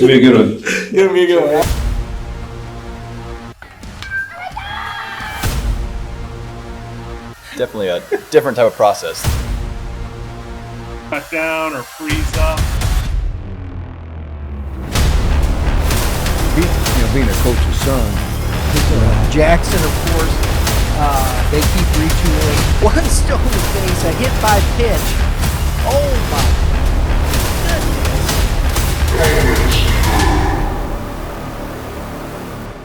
It's gonna be a good one. It's gonna be a good one. Definitely a different type of process. Cut down or freeze up. Being a coach's son. Jackson, of course, they keep retooling. One stone face, a hit by pitch. Oh my goodness.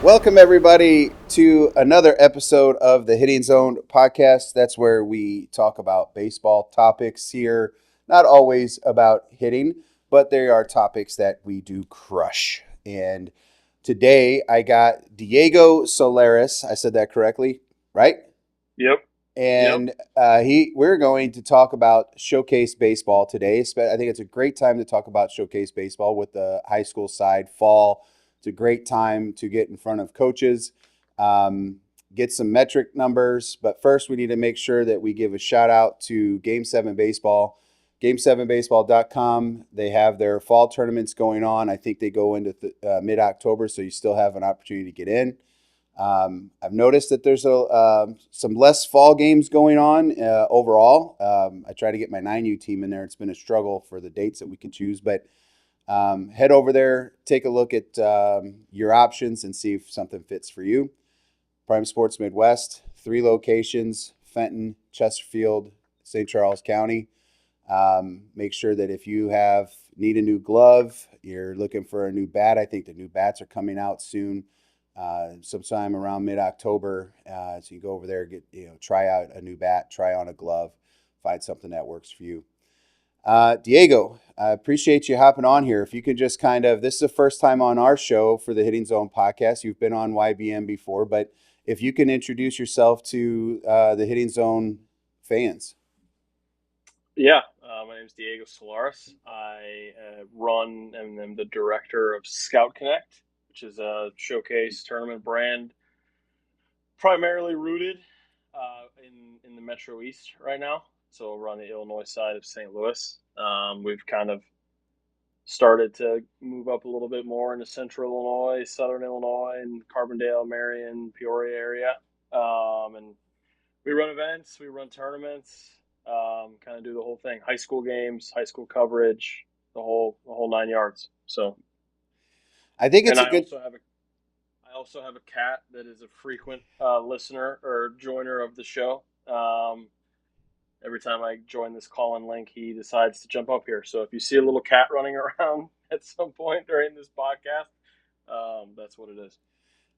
Welcome everybody to another episode of the Hitting Zone podcast. That's where we talk about baseball topics here. Not always about hitting, but there are topics that we do crush. And today I got Diego Solares. I said that correctly, right? Yep. And we're going to talk about Showcase Baseball today. I think it's a great time to talk about Showcase Baseball with the high school side. Fall, it's a great time to get in front of coaches, get some metric numbers. But first, we need to make sure that we give a shout out to Game 7 Baseball. Game7baseball.com. They have their fall tournaments going on. I think they go into mid-October, so you still have an opportunity to get in. I've noticed that there's some less fall games going on overall. I try to get my 9U team in there. It's been a struggle for the dates that we can choose, but head over there, take a look at your options and see if something fits for you. Prime Sports Midwest, 3 locations, Fenton, Chesterfield, St. Charles County. Make sure that if you need a new glove, you're looking for a new bat. I think the new bats are coming out soon, sometime around mid-October. So you go over there, try out a new bat, try on a glove, find something that works for you. Diego, I appreciate you hopping on here. If you could just this is the first time on our show for the Hitting Zone podcast. You've been on YBM before, but if you can introduce yourself to the Hitting Zone fans. Yeah, my name is Diego Solares. I run and am the director of Scout Connect, which is a showcase tournament brand primarily rooted in the Metro East right now. So we're on the Illinois side of St. Louis. We've kind of started to move up a little bit more into Central Illinois, Southern Illinois, and Carbondale, Marion, Peoria area. And we run events, we run tournaments. Kind of do the whole thing: high school games, high school coverage, the whole 9 yards. So, I think it's I also have a cat that is a frequent listener or joiner of the show. Every time I join this call-in link, he decides to jump up here. So if you see a little cat running around at some point during this podcast, that's what it is.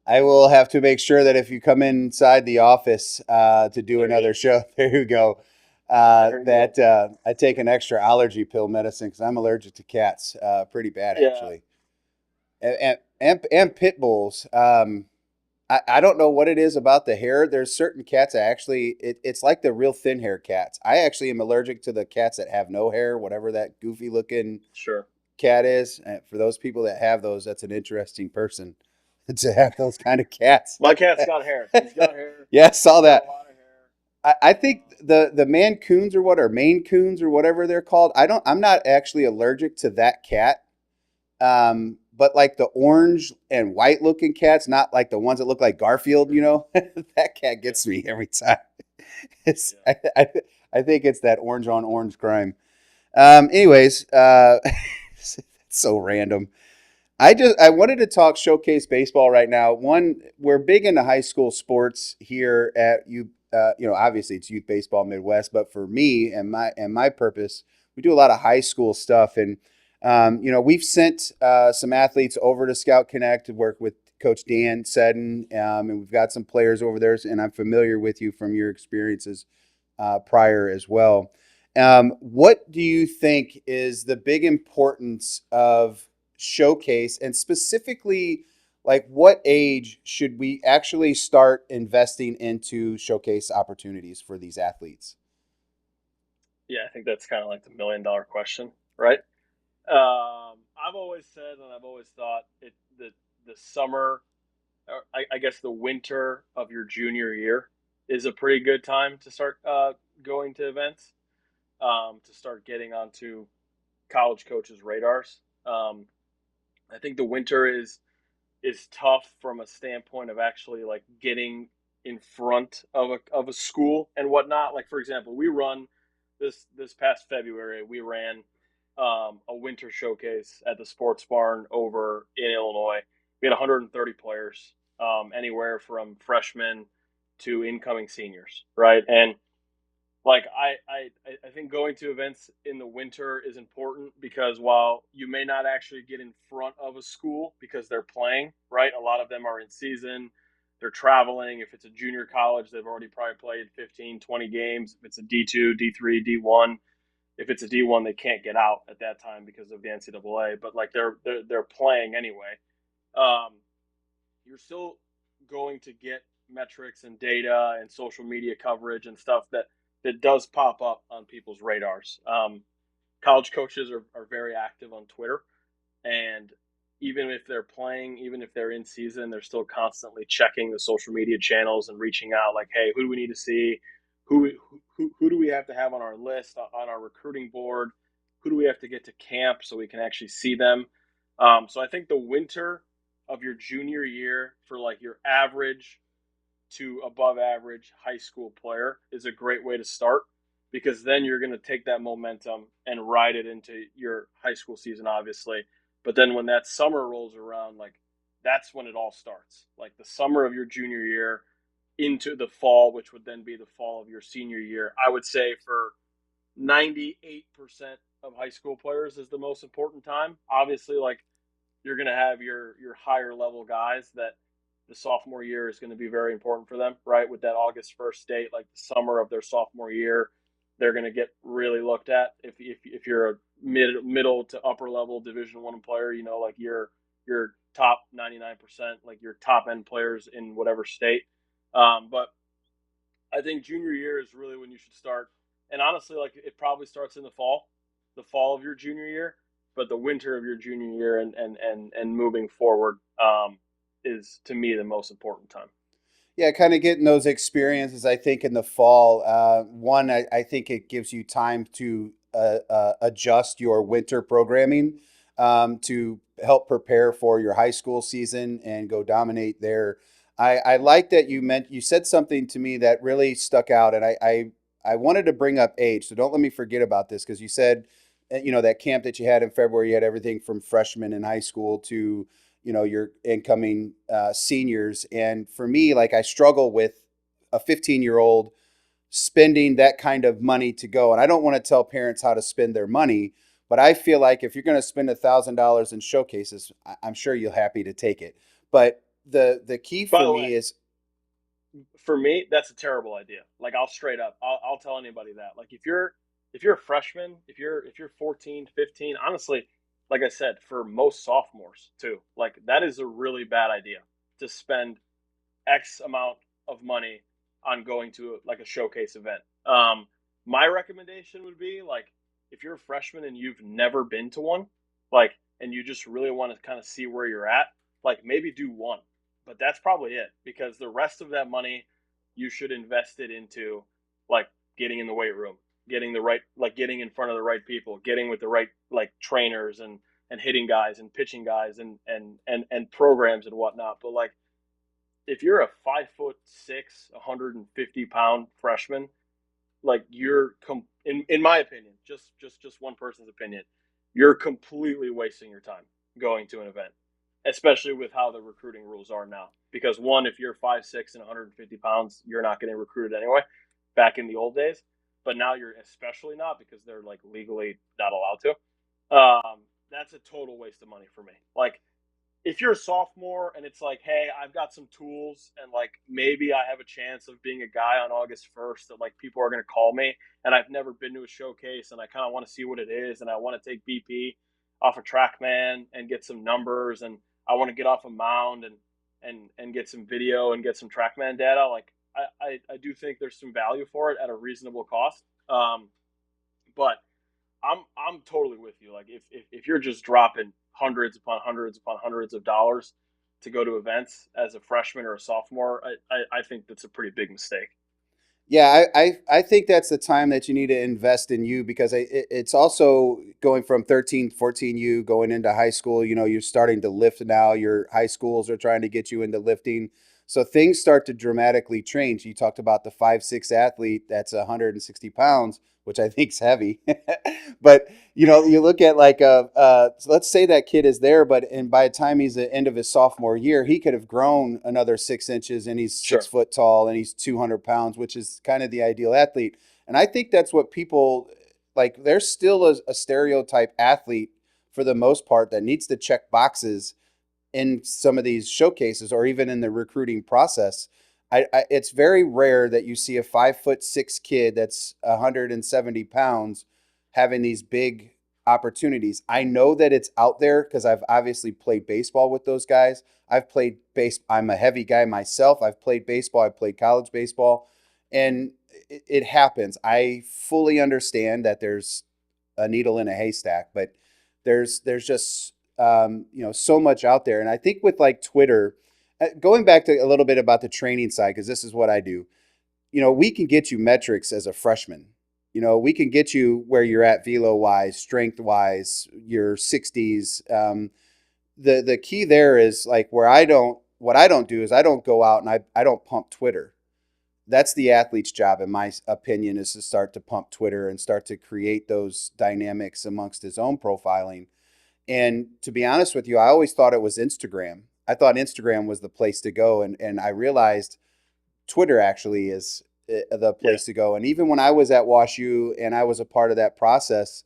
I will have to make sure that if you come inside the office to do another show, there you go. I take an extra allergy pill medicine because I'm allergic to cats pretty bad, actually. And pit bulls. I don't know what it is about the hair. There's certain cats it's like the real thin hair cats. I actually am allergic to the cats that have no hair, whatever that goofy looking cat is. And for those people that have those, that's an interesting person to have those kind of cats. My cat's got hair. He's got hair. Yeah, I saw that. I think the Maine Coons or whatever they're called. I'm not actually allergic to that cat. But like the orange and white looking cats, not like the ones that look like Garfield, that cat gets me every time. I think it's that orange on orange crime. Anyways, it's so random. I wanted to talk Showcase Baseball right now. One, we're big into high school sports here at obviously it's Youth Baseball Midwest, but for me and my purpose, we do a lot of high school stuff. And we've sent some athletes over to Scout Connect to work with Coach Dan Seddon, and we've got some players over there, and I'm familiar with you from your experiences prior as well. What do you think is the big importance of Showcase, and specifically, like what age should we actually start investing into Showcase opportunities for these athletes? Yeah, I think that's kind of like the $1 million question, right? I've always said, and I've always thought that the summer, or I guess the winter of your junior year is a pretty good time to start going to events, to start getting onto college coaches' radars. I think the winter is tough from a standpoint of actually like getting in front of a school and whatnot. Like for example, we run this past February, we ran a winter showcase at the Sports Barn over in Illinois. We had 130 players, anywhere from freshmen to incoming seniors, right? And like I think going to events in the winter is important because while you may not actually get in front of a school because they're playing, right? A lot of them are in season, they're traveling. If it's a junior college, they've already probably played 15, 20 games. If it's a D2, D3, D1, if it's a D1, they can't get out at that time because of the NCAA, but like they're playing anyway. Um, you're still going to get metrics and data and social media coverage and stuff that does pop up on people's radars. College coaches are very active on Twitter, and even if they're playing, even if they're in season, they're still constantly checking the social media channels and reaching out like, hey, who do we need to see? Who do we have to have on our list, on our recruiting board? Who do we have to get to camp so we can actually see them? So I think the winter of your junior year for like your average to above average high school player is a great way to start because then you're going to take that momentum and ride it into your high school season, obviously. But then when that summer rolls around, like that's when it all starts. Like the summer of your junior year into the fall, which would then be the fall of your senior year, I would say for 98% of high school players is the most important time. Obviously, like you're going to have your higher level guys that the sophomore year is going to be very important for them, right? With that August 1st date, like the summer of their sophomore year, they're going to get really looked at. If you're a middle to upper level Division One player, you know, like your top 99%, like your top end players in whatever state. But I think junior year is really when you should start. And honestly, like it probably starts in the fall of your junior year, but the winter of your junior year and moving forward is to me the most important time. Yeah, kind of getting those experiences, I think, in the fall. One, I think it gives you time to adjust your winter programming to help prepare for your high school season and go dominate there. I like that you said something to me that really stuck out, and I wanted to bring up age, so don't let me forget about this because you said, that camp that you had in February, you had everything from freshmen in high school to your incoming seniors. And for me, like I struggle with a 15-year-old spending that kind of money to go. And I don't want to tell parents how to spend their money, but I feel like if you're going to spend $1,000 in showcases, I'm sure you'll happy to take it. But the key By for the me way, is, for me, that's a terrible idea. Like I'll straight up, I'll tell anybody that. Like if you're a freshman, if you're 14, 15, honestly, like I said, for most sophomores too, like that is a really bad idea to spend X amount of money on going to like a showcase event. My recommendation would be like if you're a freshman and you've never been to one, like, and you just really want to kind of see where you're at, like maybe do one, but that's probably it because the rest of that money you should invest it into like getting in the weight room, getting the right, like getting in front of the right people, getting with the right like trainers and hitting guys and pitching guys and programs and whatnot. But like if you're a 5'6", 150-pound freshman, like in my opinion, just one person's opinion, you're completely wasting your time going to an event, especially with how the recruiting rules are now. Because one, if you're 5'6" and 150 pounds, you're not getting recruited anyway. Back in the old days, but now you're especially not because they're like legally not allowed to. That's a total waste of money for me. Like if you're a sophomore and it's like, hey, I've got some tools and like maybe I have a chance of being a guy on August 1st that like people are going to call me and I've never been to a showcase and I kind of want to see what it is and I want to take BP off a TrackMan and get some numbers and I want to get off a mound and get some video and get some TrackMan data. Like I do think there's some value for it at a reasonable cost. But I'm totally with you. Like if you're just dropping hundreds upon hundreds upon hundreds of dollars to go to events as a freshman or a sophomore, I think that's a pretty big mistake. Yeah, I think that's the time that you need to invest in you because it's also going from 13, 14U going into high school. You know, you're starting to lift now. Your high schools are trying to get you into lifting. So things start to dramatically change. You talked about the 5'6" athlete that's 160 pounds, which I think is heavy. But, you know, you look at like so let's say that kid is there, but and by the time he's at the end of his sophomore year, he could have grown another 6 inches and he's Sure. 6 foot tall and he's 200 pounds, which is kind of the ideal athlete. And I think that's what people like. There's still a stereotype athlete for the most part that needs to check boxes in some of these showcases or even in the recruiting process. It's very rare that you see a 5'6" kid that's 170 pounds having these big opportunities. I know that it's out there because I've obviously played baseball with those guys. I've played base. I'm a heavy guy myself. I've played baseball. I've played college baseball, and it happens. I fully understand that there's a needle in a haystack, but there's just you know, so much out there. And I think with like Twitter, going back to a little bit about the training side, because this is what I do, you know, we can get you metrics as a freshman. You know, we can get you where you're at velo wise, strength wise, your 60s. The key there is like what I don't do is I don't go out and I don't pump Twitter. That's the athlete's job, in my opinion, is to start to pump Twitter and start to create those dynamics amongst his own profiling. And to be honest with you, I always thought it was Instagram. I thought Instagram was the place to go. And I realized Twitter actually is the Yeah. place to go. And even when I was at WashU and I was a part of that process,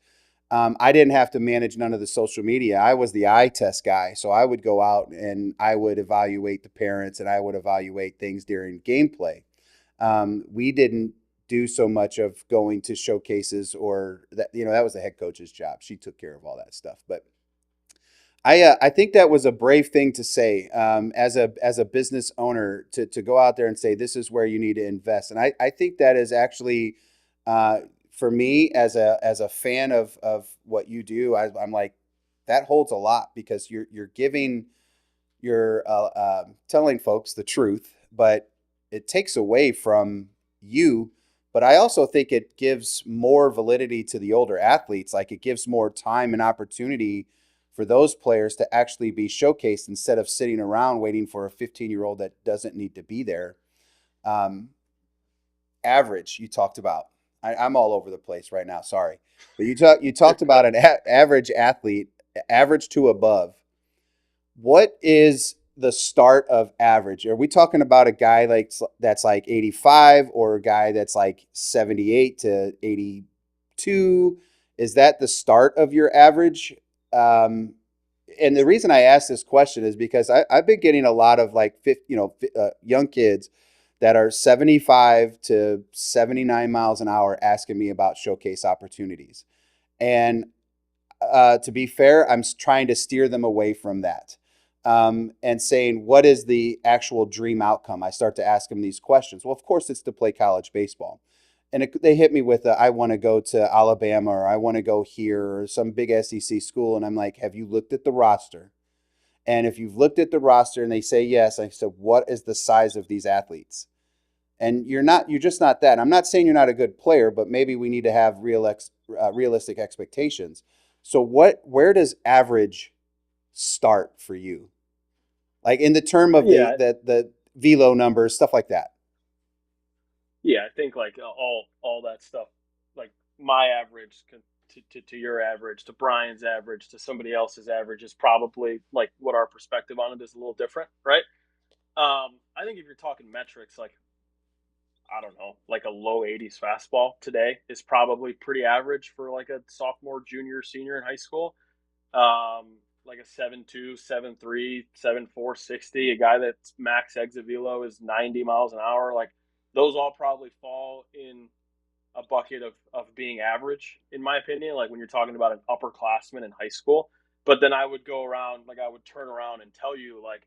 I didn't have to manage none of the social media. I was the eye test guy. So I would go out and I would evaluate the parents and I would evaluate things during gameplay. We didn't do so much of going to showcases or that, you know, that was the head coach's job. She took care of all that stuff. But I think that was a brave thing to say as a business owner to go out there and say this is where you need to invest, and I think that is actually for me as a fan of what you do, I'm like that holds a lot because you're giving you're telling folks the truth, but it takes away from you. But I also think it gives more validity to the older athletes. Like it gives more time and opportunity for those players to actually be showcased instead of sitting around waiting for a 15-year-old that doesn't need to be there. Um, Average, you talked about. I'm all over the place right now. Sorry, but you talked about an average athlete, average to above. What is the start of average? Are we talking about a guy like that's like 85 or a guy that's like 78 to 82? Is that the start of your average? Um, and the reason I ask this question is because I've been getting a lot of like young kids that are 75 to 79 miles an hour asking me about showcase opportunities. And to be fair, I'm trying to steer them away from that and saying, what is the actual dream outcome? I start to ask them these questions. Well, of course, it's to play college baseball. And they hit me with, I want to go to Alabama or I want to go here or some big SEC school. And I'm like, have you looked at the roster? And if you've looked at the roster and they say yes, I said, what is the size of these athletes? And you're just not that. And I'm not saying you're not a good player, but maybe we need to have realistic expectations. So where does average start for you? Like in the term of Yeah. the velo numbers, stuff like that. Yeah, I think like all that stuff, like my average to your average, to Brian's average, to somebody else's average is probably like what our perspective on it is a little different, right? I think if you're talking metrics, like I don't know, like a low 80s fastball today is probably pretty average for like a sophomore, junior, senior in high school. Like a 7.2, 7.3, 7.4, 60, a guy that's max exit velo is 90 miles an hour. Like those all probably fall in a bucket of being average, in my opinion, like when you're talking about an upperclassman in high school. But then I would go around, like I would turn around and tell you, like,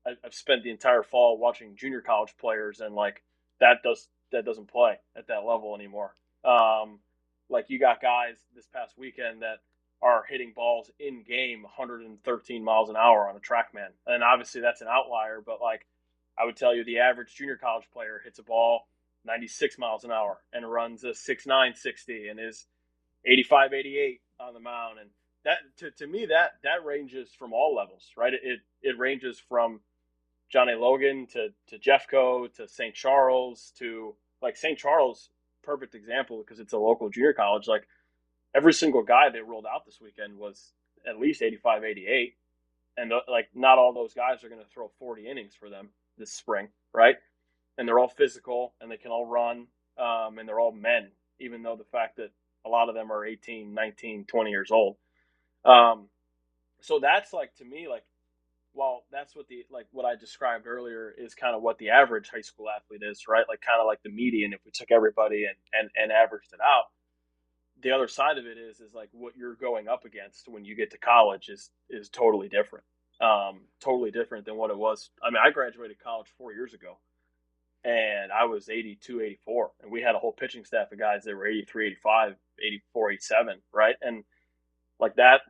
I've spent the entire fall watching junior college players, and like that doesn't play at that level anymore. Like you got guys this past weekend that are hitting balls in game 113 miles an hour on a TrackMan, and obviously that's an outlier. But like I would tell you, the average junior college player hits a ball 96 miles an hour and runs a 6.9 60 and is 85, 88 on the mound. And that to me that ranges from all levels, right? It ranges from Johnny Logan to Jeffco to St. Charles to like St. Charles, perfect example because it's a local junior college. Like every single guy they rolled out this weekend was at least 85, 88. And like not all those guys are going to throw 40 innings for them this spring, right? And they're all physical and they can all run, and they're all men, even though the fact that a lot of them are 18, 19, 20 years old. So that's like, to me, like, well, that's what what I described earlier is kind of what the average high school athlete is, right? Like kind of like the median, if we took everybody and averaged it out. The other side of it is like what you're going up against when you get to college is totally different. Totally different than what it was. I mean, I graduated college 4 years ago and I was 82, 84, and we had a whole pitching staff of guys that were 83, 85, 84, 87, right? And like that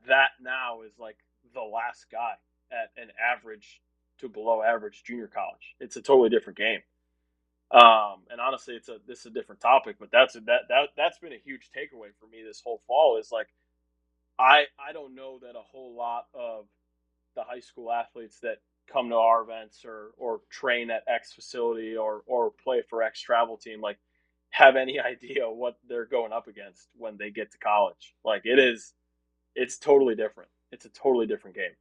now is like the last guy at an average to below average junior college. It's a totally different game. And honestly, this is a different topic, but that's been a huge takeaway for me this whole fall is like, I don't know that a whole lot of the high school athletes that come to our events or train at X facility or play for X travel team, like have any idea what they're going up against when they get to college. Like it's totally different. It's a totally different game.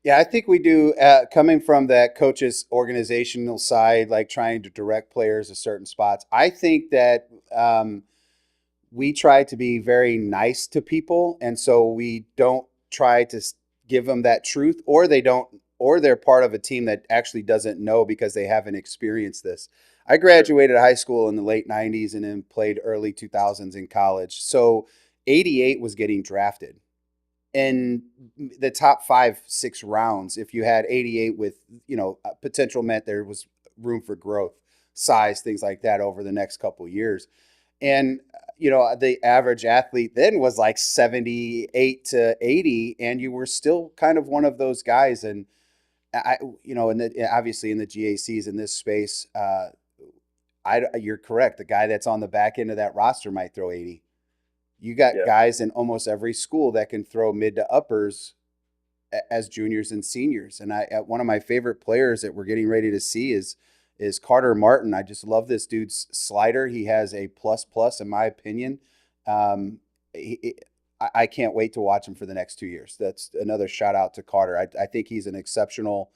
Yeah, I think we do. Coming from that coach's organizational side, like trying to direct players to certain spots, I think that we try to be very nice to people, and so we don't try to give them that truth, or they don't, or they're part of a team that actually doesn't know because they haven't experienced this. I graduated high school in the late '90s and then played early 2000s in college. So '88 was getting drafted in the top 5, 6 rounds. If you had 88 with, potential, meant there was room for growth, size, things like that over the next couple of years. And, the average athlete then was like 78 to 80, and you were still kind of one of those guys. And obviously in the GACs in this space, you're correct. The guy that's on the back end of that roster might throw 80. You got guys in almost every school that can throw mid to uppers as juniors and seniors. And one of my favorite players that we're getting ready to see is Carter Martin. I just love this dude's slider. He has a plus in my opinion. I can't wait to watch him for the next 2 years. That's another shout out to Carter. I think he's an exceptional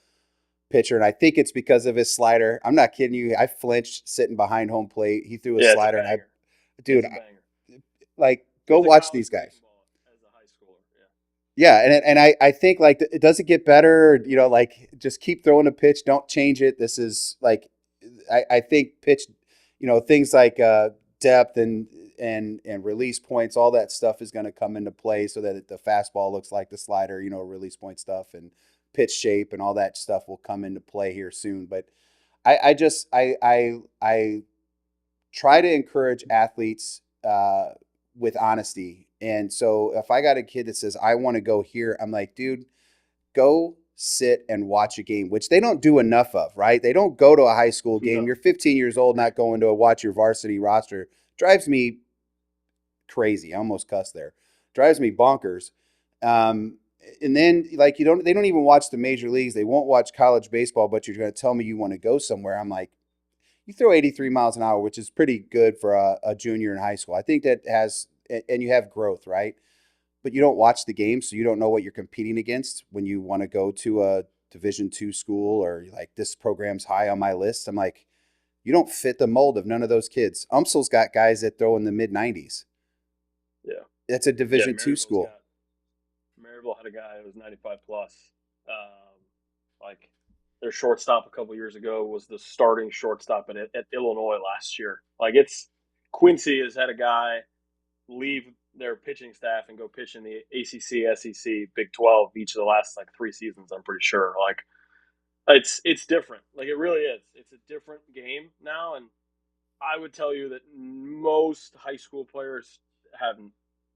pitcher, and I think it's because of his slider. I'm not kidding you. I flinched sitting behind home plate. He threw a slider, and go watch these guys. As a high schooler, yeah, and I think like it doesn't get better. Like just keep throwing a pitch. Don't change it. This is like I think pitch. Things like depth and release points. All that stuff is going to come into play so that the fastball looks like the slider. Release point stuff and pitch shape and all that stuff will come into play here soon. But I try to encourage athletes with honesty. And so if I got a kid that says, I want to go here, I'm like, dude, go sit and watch a game, which they don't do enough of, right? They don't go to a high school game. No. You're 15 years old, not going to watch your varsity roster. Drives me crazy. I almost cussed there. Drives me bonkers. And then like they don't even watch the major leagues. They won't watch college baseball, but you're going to tell me you want to go somewhere. I'm like, you throw 83 miles an hour, which is pretty good for a junior in high school. I think that has, and you have growth, right? But you don't watch the game, so you don't know what you're competing against when you want to go to a Division II school or like this program's high on my list. I'm like, you don't fit the mold of none of those kids. UMSL's got guys that throw in the mid 90s. Yeah. That's a Division II school. Maryville had a guy who was 95 plus. Like their shortstop a couple years ago was the starting shortstop at Illinois last year. Like Quincy has had a guy leave their pitching staff and go pitch in the ACC, SEC, Big 12 each of the last like 3 seasons. I'm pretty sure. Like it's different. Like it really is. It's a different game now, and I would tell you that most high school players have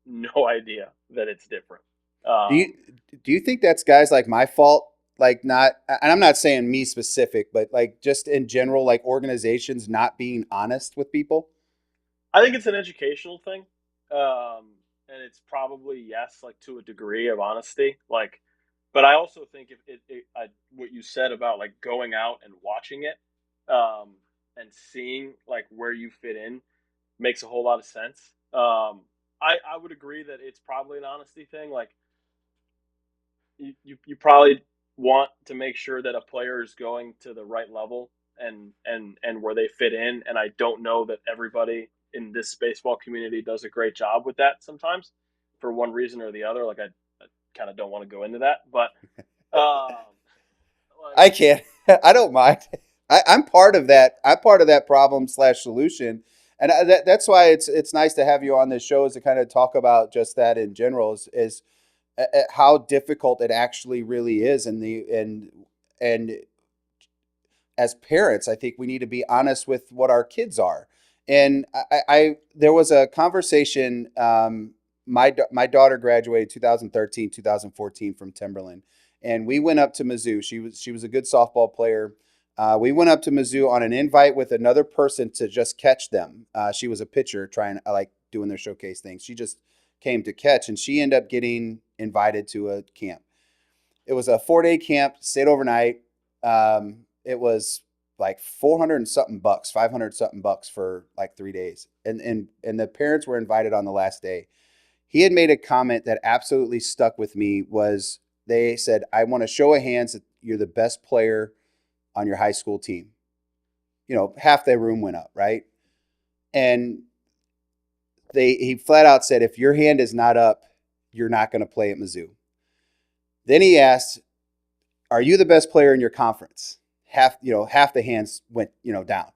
no idea that it's different. Do you think that's guys like my fault like not, and I'm not saying me specific, but like just in general, like organizations not being honest with people? I think it's an educational thing, and it's probably yes, like to a degree of honesty. Like, but I also think if what you said about like going out and watching it, and seeing like where you fit in makes a whole lot of sense. I would agree that it's probably an honesty thing. Like you probably want to make sure that a player is going to the right level and where they fit in. And I don't know that everybody in this baseball community does a great job with that sometimes for one reason or the other. Like I kind of don't want to go into that, but um, like I can't. I don't mind. I'm part of that. I'm part of that problem slash solution, and that's why it's nice to have you on this show is to kind of talk about just that in general. Is how difficult it actually really is, and as parents, I think we need to be honest with what our kids are. And I there was a conversation. My daughter graduated 2013, 2014 from Timberland, and we went up to Mizzou. She was a good softball player. We went up to Mizzou on an invite with another person to just catch them. She was a pitcher trying like doing their showcase things. She just came to catch, and she ended up getting invited to a camp. It was a 4-day camp, stayed overnight. It was like 400 and something bucks, 500 something bucks for like 3 days. And the parents were invited on the last day. He had made a comment that absolutely stuck with me was they said, I want to show of hands that you're the best player on your high school team. Half the room went up, right? And he flat out said, if your hand is not up, you're not going to play at Mizzou. Then he asked, are you the best player in your conference? Half the hands went, down.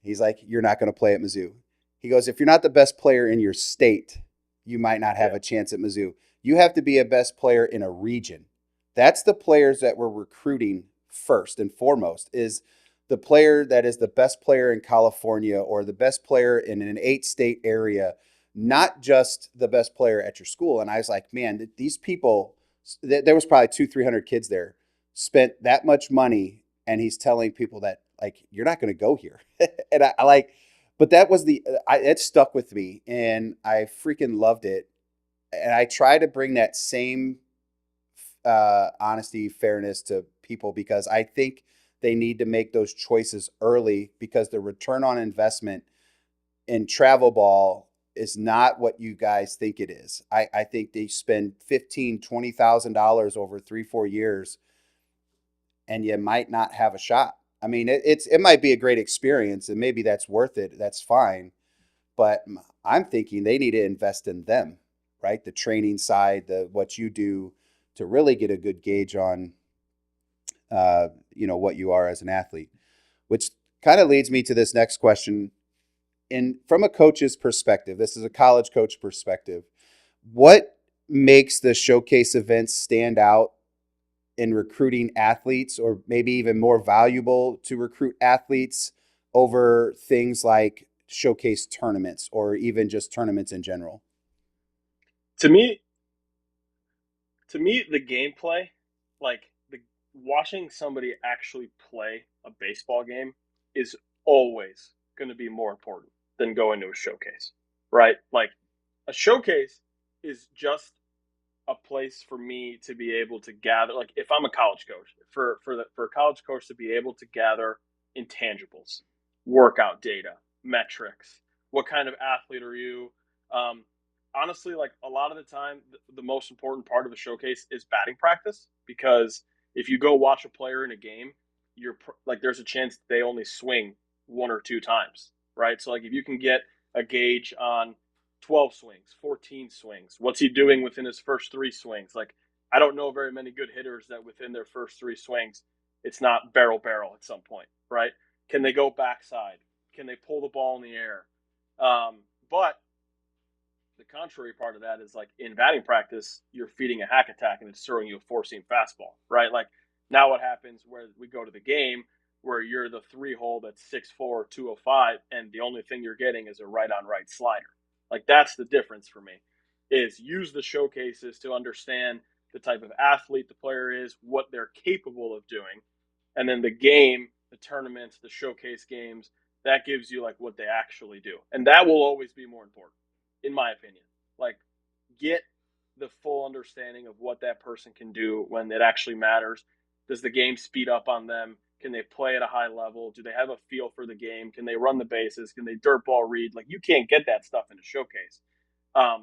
He's like, you're not going to play at Mizzou. He goes, if you're not the best player in your state, you might not have a chance at Mizzou. You have to be a best player in a region. That's the players that we're recruiting first and foremost is the player that is the best player in California or the best player in an 8-state area, not just the best player at your school. And I was like, man, these people, there was probably 200-300 kids there, spent that much money, and he's telling people that like you're not going to go here. And I like, but that was it stuck with me, and I freaking loved it. And I try to bring that same honesty, fairness to people because I think they need to make those choices early because the return on investment in travel ball is not what you guys think it is. I think they spend $15,000-$20,000 over 3-4 years, and you might not have a shot. I mean, it might be a great experience, and maybe that's worth it. That's fine, but I'm thinking they need to invest in them, right? The training side, what you do to really get a good gauge on, what you are as an athlete, which kind of leads me to this next question. From a coach's perspective, this is a college coach perspective, what makes the showcase events stand out in recruiting athletes, or maybe even more valuable to recruit athletes over things like showcase tournaments or even just tournaments in general? to me, the gameplay, like the watching somebody actually play a baseball game, is always going to be more important than going to a showcase, right? Like a showcase is just a place for me to be able to gather. Like if I'm a college coach, for a college coach to be able to gather intangibles, workout data, metrics, what kind of athlete are you? Um, Honestly, like a lot of the time, the most important part of a showcase is batting practice, because if you go watch a player in a game, like there's a chance they only swing 1 or 2 times, right? So like if you can get a gauge on 12 swings, 14 swings, what's he doing within his first 3 swings? Like I don't know very many good hitters that within their first 3 swings, it's not barrel at some point, right? Can they go backside? Can they pull the ball in the air? But the contrary part of that is like in batting practice, you're feeding a hack attack and it's throwing you a 4-seam fastball, right? Like now what happens where we go to the game where you're the 3-hole that's 6'4", 205, and the only thing you're getting is a right on right slider. Like that's the difference for me, is use the showcases to understand the type of athlete the player is, what they're capable of doing. And then the game, the tournaments, the showcase games, that gives you like what they actually do. And that will always be more important, in my opinion. Like, get the full understanding of what that person can do when it actually matters. Does the game speed up on them? Can they play at a high level? Do they have a feel for the game? Can they run the bases? Can they dirt ball read? Like, you can't get that stuff in a showcase.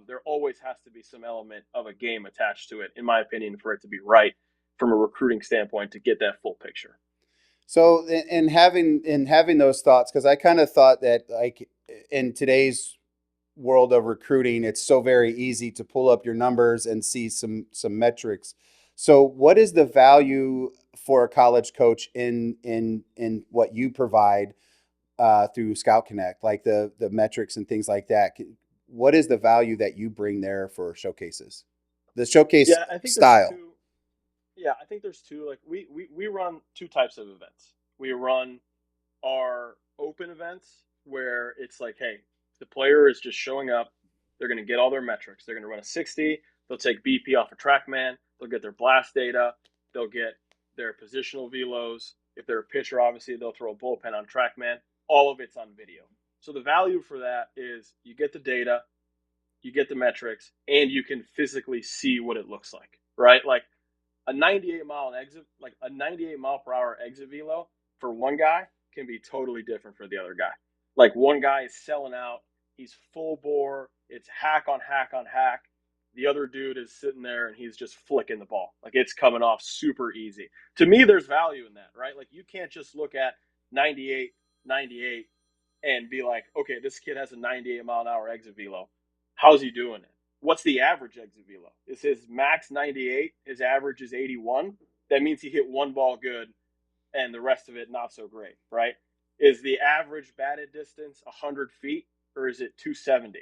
There always has to be some element of a game attached to it, in my opinion, for it to be right from a recruiting standpoint to get that full picture. So in having those thoughts, because I kind of thought that like in today's world of recruiting, it's so very easy to pull up your numbers and see some metrics. So what is the value for a college coach in what you provide through Scout Connect, like the metrics and things like that? What is the value that you bring there for showcases? The showcase Yeah, I think style. there's two. Yeah, I think there's two. Like we run two types of events. We run our open events where it's like, hey, the player is just showing up. They're going to get all their metrics. They're going to run a 60. They'll take BP off a TrackMan. They'll get their blast data. They'll get their positional velos. If they're a pitcher, obviously they'll throw a bullpen on TrackMan. All of it's on video. So the value for that is you get the data, you get the metrics, and you can physically see what it looks like, right? Like a 98 mile per hour exit velo for one guy can be totally different for the other guy. Like, one guy is selling out, he's full bore, it's hack on hack on hack. The other dude is sitting there and he's just flicking the ball. Like, it's coming off super easy. To me, there's value in that, right? Like, you can't just look at 98 and be like, okay, this kid has a 98 mile an hour exit velo. How's he doing it? What's the average exit velo? Is his max 98? His average is 81? That means he hit one ball good and the rest of it not so great, right? Is the average batted distance 100 feet or is it 270?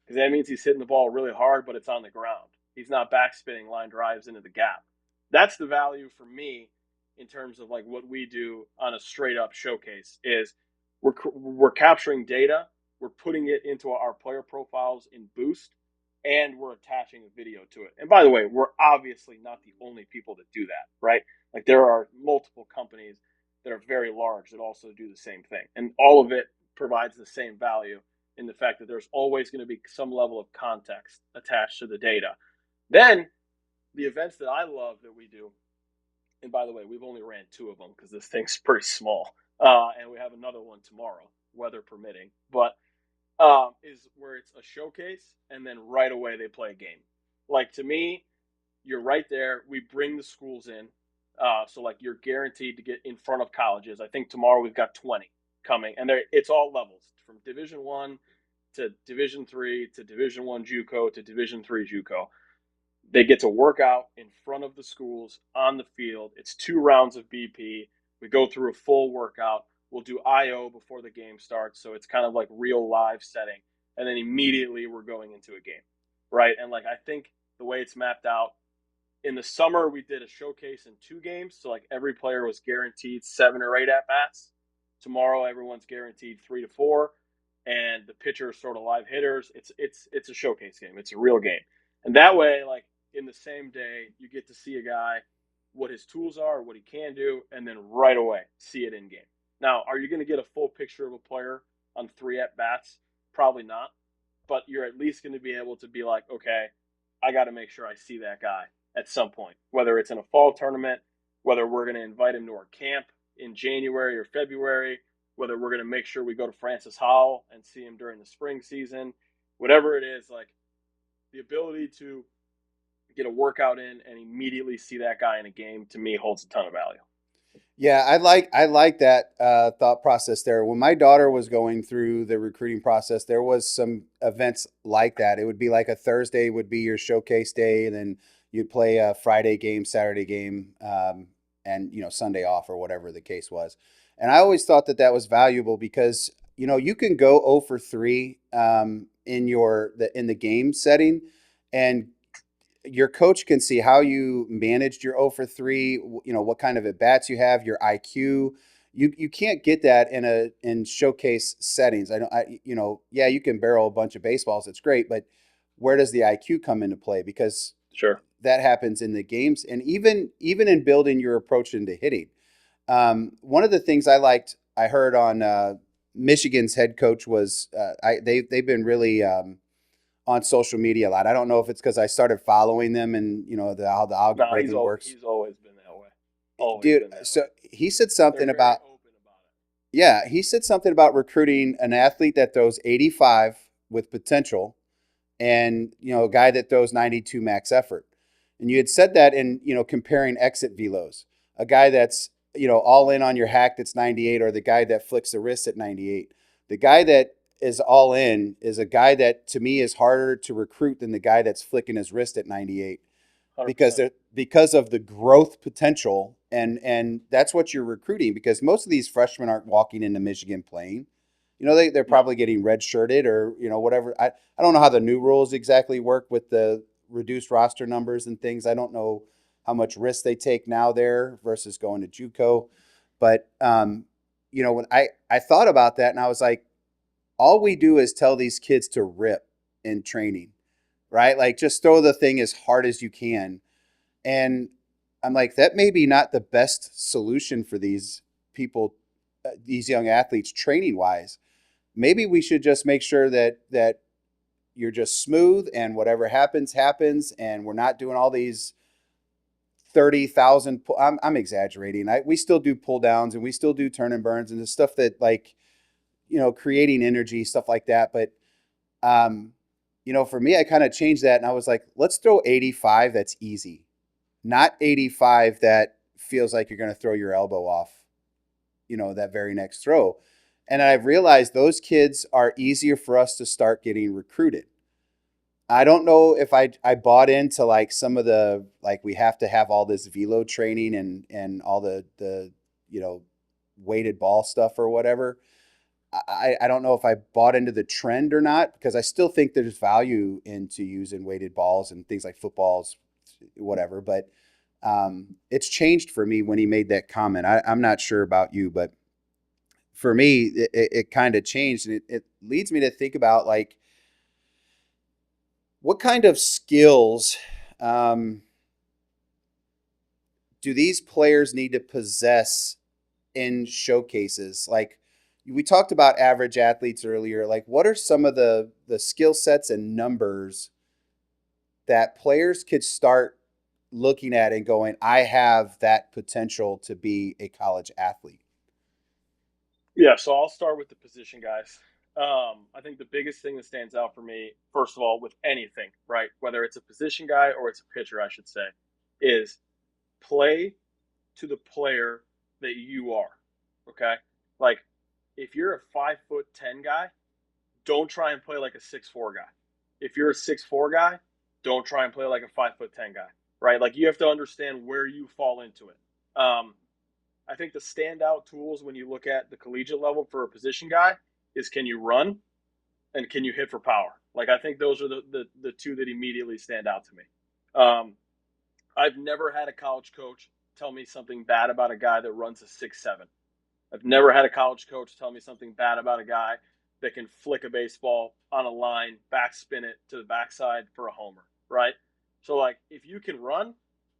Because that means he's hitting the ball really hard, but it's on the ground. He's not backspinning line drives into the gap. That's the value for me in terms of like what we do on a straight up showcase is we're capturing data, we're putting it into our player profiles in Boost, and we're attaching a video to it. And by the way, we're obviously not the only people that do that, right? Like, there are multiple companies that are very large that also do the same thing. And all of it provides the same value in the fact that there's always going to be some level of context attached to the data. Then the events that I love that we do, and by the way, we've only ran two of them because this thing's pretty small. And we have another one tomorrow, weather permitting. But is where it's a showcase and then right away they play a game. Like, to me, you're right there. We bring the schools in. So like, you're guaranteed to get in front of colleges. I think tomorrow we've got 20 coming, and it's all levels from Division 1 to Division 3 to Division 1 JUCO to Division 3 JUCO. They get to work out in front of the schools on the field. It's 2 rounds of BP. We go through a full workout. We'll do IO before the game starts, so it's kind of like real live setting. And then immediately we're going into a game, right? And like, I think the way it's mapped out, in the summer we did a showcase in 2 games, so like every player was guaranteed 7 or 8 at-bats. Tomorrow everyone's guaranteed 3 to 4, and the pitchers sort of live hitters. It's a showcase game. It's a real game. And that way, like, in the same day, you get to see a guy, what his tools are, what he can do, and then right away see it in game. Now, are you going to get a full picture of a player on 3 at-bats? Probably not. But you're at least going to be able to be like, okay, I got to make sure I see that guy at some point, whether it's in a fall tournament, whether we're going to invite him to our camp in January or February, whether we're going to make sure we go to Francis Howell and see him during the spring season, whatever it is, like, the ability to get a workout in and immediately see that guy in a game, to me, holds a ton of value. Yeah, I like that thought process there. When my daughter was going through the recruiting process, there was some events like that. It would be like a Thursday would be your showcase day, and then you'd play a Friday game, Saturday game, and Sunday off or whatever the case was. And I always thought that was valuable because you can go 0 for 3 in the game setting, and your coach can see how you managed your 0 for 3, what kind of at bats you have, your IQ. You can't get that in showcase settings. Yeah, you can barrel a bunch of baseballs. It's great, but where does the IQ come into play? Because sure, that happens in the games, and even in building your approach into hitting. One of the things I heard on Michigan's head coach was they've been really on social media a lot. I don't know if it's because I started following them and how the No, algorithm works. he's always been that way. Always Dude, been that so way. he said They're something very about open about it. yeah, he said something about recruiting an athlete that throws 85 with potential and a guy that throws 92 max effort. And you had said that in comparing exit velos, a guy that's all in on your hack that's 98, or the guy that flicks the wrist at 98. The guy that is all in is a guy that to me is harder to recruit than the guy that's flicking his wrist at 98 because 100%. because of the growth potential, and that's what you're recruiting, because most of these freshmen aren't walking into Michigan playing. They're No. probably getting redshirted or whatever. I don't know how the new rules exactly work with the reduced roster numbers and things. I don't know how much risk they take now there versus going to JUCO. But when I thought about that, and I was like, all we do is tell these kids to rip in training, right? Like, just throw the thing as hard as you can. And I'm like, that may be not the best solution for these people, these young athletes, training wise. Maybe we should just make sure that you're just smooth, and whatever happens, and we're not doing all these 30,000. I'm exaggerating. We still do pull downs, and we still do turn and burns and the stuff that, like, creating energy, stuff like that. But for me, I kind of changed that, and I was like, let's throw 85. That's easy, not 85 that feels like you're going to throw your elbow off, that very next throw. And I've realized those kids are easier for us to start getting recruited. I don't know if I bought into like some of the, like, we have to have all this velo training and all the weighted ball stuff or whatever. I don't know if I bought into the trend or not, because I still think there's value into using weighted balls and things like footballs, whatever. But it's changed for me when he made that comment. I'm not sure about you, but for me, it kind of changed. And it leads me to think about, like, what kind of skills do these players need to possess in showcases? Like, we talked about average athletes earlier. Like, what are some of the skill sets and numbers that players could start looking at and going, I have that potential to be a college athlete? Yeah, so I'll start with the position guys. I think the biggest thing that stands out for me, first of all, with anything, right, whether it's a position guy or it's a pitcher, I should say, is play to the player that you are. Okay, like, if you're a 5'10" guy, don't try and play like a 6'4" guy. If you're a 6'4" guy, don't try and play like a 5'10" guy. Right, like, you have to understand where you fall into it. I think the standout tools when you look at the collegiate level for a position guy is, can you run and can you hit for power? Like, I think those are the two that immediately stand out to me. I've never had a college coach tell me something bad about a guy that runs a 6'7". I've never had a college coach tell me something bad about a guy that can flick a baseball on a line, backspin it to the backside for a homer, right? So, like, if you can run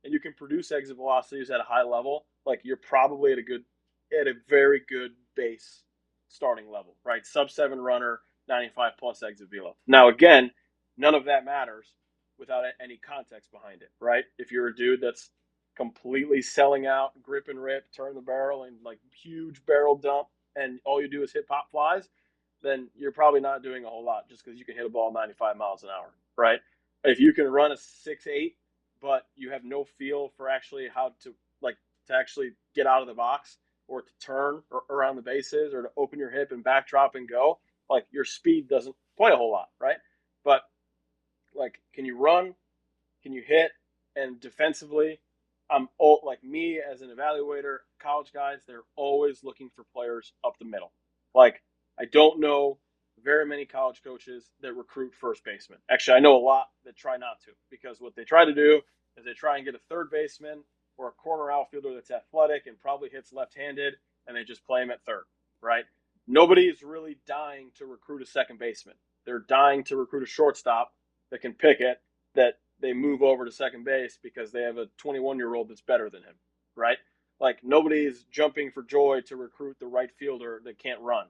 and you can produce exit velocities at a high level, like, you're probably at a very good base starting level, right? Sub-7 runner, 95 plus exit velo. Now, again, none of that matters without any context behind it, right? If you're a dude that's completely selling out, grip and rip, turn the barrel, and like huge barrel dump, and all you do is hit pop flies, then you're probably not doing a whole lot just because you can hit a ball 95 miles an hour, right? If you can run a 6'8", but you have no feel for actually how to, like, to actually get out of the box or to turn or around the bases or to open your hip and backdrop and go, like, your speed doesn't play a whole lot, right? But, like, can you run? Can you hit? And defensively, like, me as an evaluator, college guys, they're always looking for players up the middle. Like, I don't know very many college coaches that recruit first baseman. Actually, I know a lot that try not to, because what they try to do is they try and get a third baseman or a corner outfielder that's athletic and probably hits left-handed, and they just play him at third, right? Nobody is really dying to recruit a second baseman. They're dying to recruit a shortstop that can pick it, that they move over to second base because they have a 21-year-old that's better than him, right? Like nobody is jumping for joy to recruit the right fielder that can't run.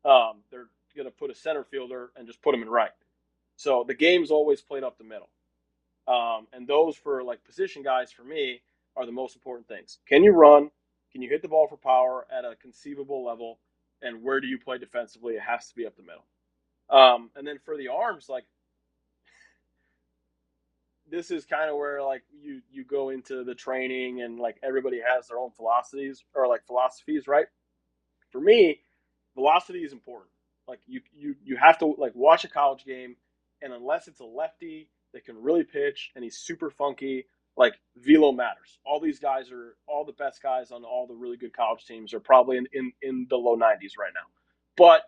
They're going to put a center fielder and just put him in right. So the game's always played up the middle. And those for like position guys for me are the most important things. Can you run? Can you hit the ball for power at a conceivable level? And where do you play defensively? It has to be up the middle. And then for the arms, like this is kind of where like you go into the training and like everybody has their own philosophies, right? For me, velocity is important. Like you have to like watch a college game, and unless it's a lefty that can really pitch and he's super funky, like velo matters. All the best guys on all the really good college teams are probably in the low 90s right now. But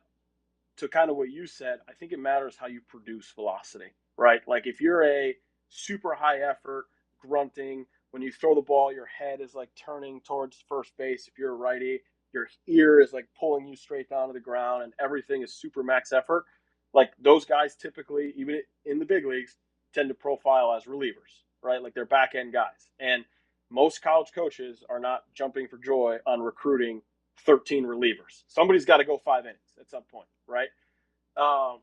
to kind of what you said, I think it matters how you produce velocity, right? Like if you're a super high effort grunting, when you throw the ball, your head is like turning towards first base. If you're a righty, your ear is like pulling you straight down to the ground and everything is super max effort. Like those guys typically, even in the big leagues, tend to profile as relievers, right? Like they're back end guys. And most college coaches are not jumping for joy on recruiting 13 relievers. Somebody's got to go 5 innings at some point, right?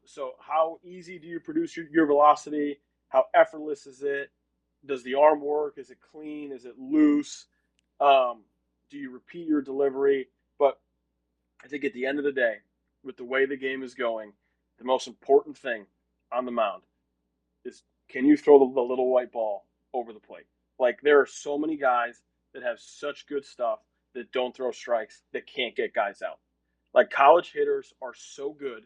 So how easy do you produce your velocity? How effortless is it? Does the arm work? Is it clean? Is it loose? Do you repeat your delivery? But I think at the end of the day, with the way the game is going, the most important thing on the mound is can you throw the little white ball over the plate? Like there are so many guys that have such good stuff that don't throw strikes that can't get guys out. Like college hitters are so good